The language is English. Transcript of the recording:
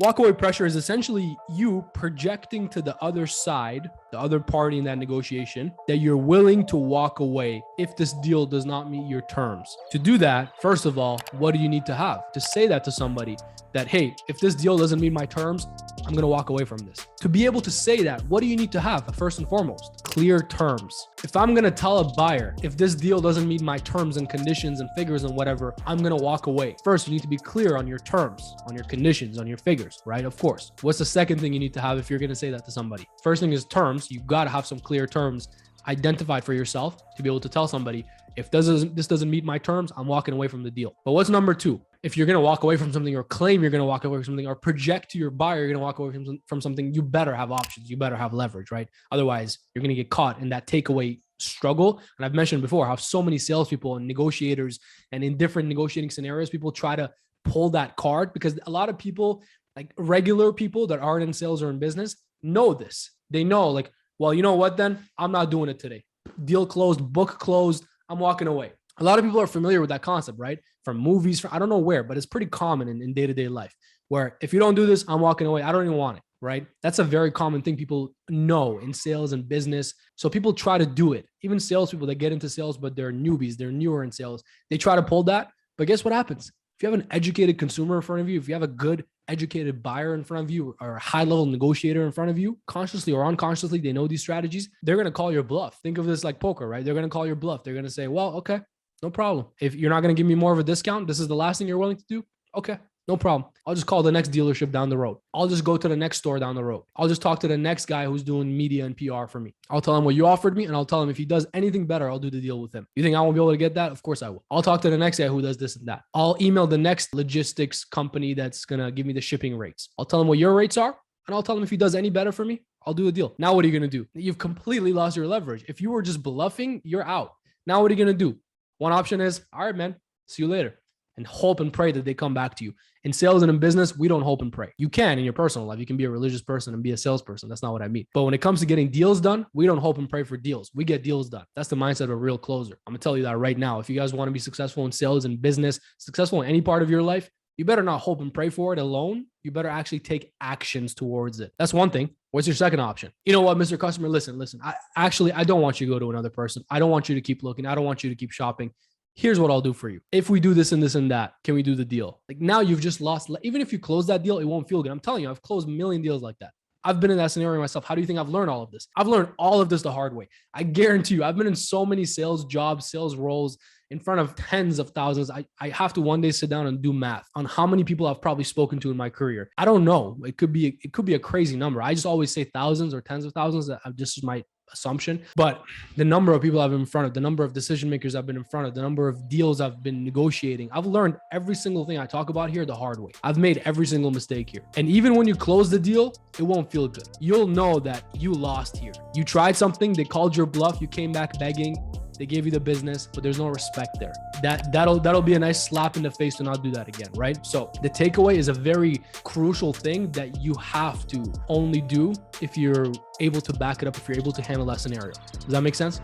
Walkaway pressure is essentially you projecting to the other side, the other party in that negotiation, that you're willing to walk away if this deal does not meet your terms. To do that, first of all, what do you need to have? To say that to somebody that, hey, if this deal doesn't meet my terms, I'm going to walk away from this. To be able to say that, what do you need to have? First and foremost, clear terms. If I'm going to tell a buyer, if this deal doesn't meet my terms and conditions and figures and whatever, I'm going to walk away. First, you need to be clear on your terms, on your conditions, on your figures, right? Of course. What's the second thing you need to have if you're going to say that to somebody? First thing is terms. You got to have some clear terms identified for yourself to be able to tell somebody, if this doesn't meet my terms, I'm walking away from the deal. But what's number two? If you're going to walk away from something or claim you're going to walk away from something or project to your buyer you're going to walk away from something, you better have options. You better have leverage, right? Otherwise, you're going to get caught in that takeaway struggle. And I've mentioned before how so many salespeople and negotiators and in different negotiating scenarios, people try to pull that card because a lot of people, like regular people that aren't in sales or in business, know this. They know like, well, you know what then? I'm not doing it today. Deal closed, book closed. I'm walking away. A lot of people are familiar with that concept, right? From movies, from I don't know where, but it's pretty common in day-to-day life where if you don't do this, I'm walking away. I don't even want it, right? That's a very common thing people know in sales and business. So people try to do it. Even salespeople that get into sales, but they're newbies, they're newer in sales. They try to pull that, but guess what happens? If you have an educated consumer in front of you, if you have a good educated buyer in front of you or a high level negotiator in front of you, consciously or unconsciously, they know these strategies. They're going to call your bluff. Think of this like poker, right? They're going to call your bluff. They're going to say, well, okay, no problem. If you're not going to give me more of a discount, this is the last thing you're willing to do. Okay, no problem. I'll just call the next dealership down the road. I'll just go to the next store down the road. I'll just talk to the next guy who's doing media and PR for me. I'll tell him what you offered me and I'll tell him if he does anything better, I'll do the deal with him. You think I won't be able to get that? Of course I will. I'll talk to the next guy who does this and that. I'll email the next logistics company that's going to give me the shipping rates. I'll tell him what your rates are and I'll tell him if he does any better for me, I'll do a deal. Now what are you going to do? You've completely lost your leverage. If you were just bluffing, you're out. Now what are you going to do? One option is, all right, man, see you later. And hope and pray that they come back to you. In sales and in business, we don't hope and pray. You can in your personal life. You can be a religious person and be a salesperson. That's not what I mean. But when it comes to getting deals done, we don't hope and pray for deals. We get deals done. That's the mindset of a real closer. I'm going to tell you that right now. If you guys want to be successful in sales and business, successful in any part of your life, you better not hope and pray for it alone. You better actually take actions towards it. That's one thing. What's your second option? You know what, Mr. Customer, listen. I don't want you to go to another person. I don't want you to keep looking. I don't want you to keep shopping. Here's what I'll do for you. If we do this and this and that, can we do the deal? Like now you've just lost. Even if you close that deal, it won't feel good. I'm telling you, I've closed a million deals like that. I've been in that scenario myself. How do you think I've learned all of this? I've learned all of this the hard way. I guarantee you, I've been in so many sales jobs, sales roles in front of tens of thousands. I have to one day sit down and do math on how many people I've probably spoken to in my career. I don't know. It could be a crazy number. I just always say thousands or tens of thousands. This is my assumption, but the number of people I've been in front of, the number of decision makers I've been in front of, the number of deals I've been negotiating, I've learned every single thing I talk about here the hard way. I've made every single mistake here. And even when you close the deal, it won't feel good. You'll know that you lost here. You tried something, they called your bluff, you came back begging, they gave you the business, but there's no respect there. That'll be a nice slap in the face to not do that again, right? So the takeaway is a very crucial thing that you have to only do if you're able to back it up, if you're able to handle that scenario. Does that make sense?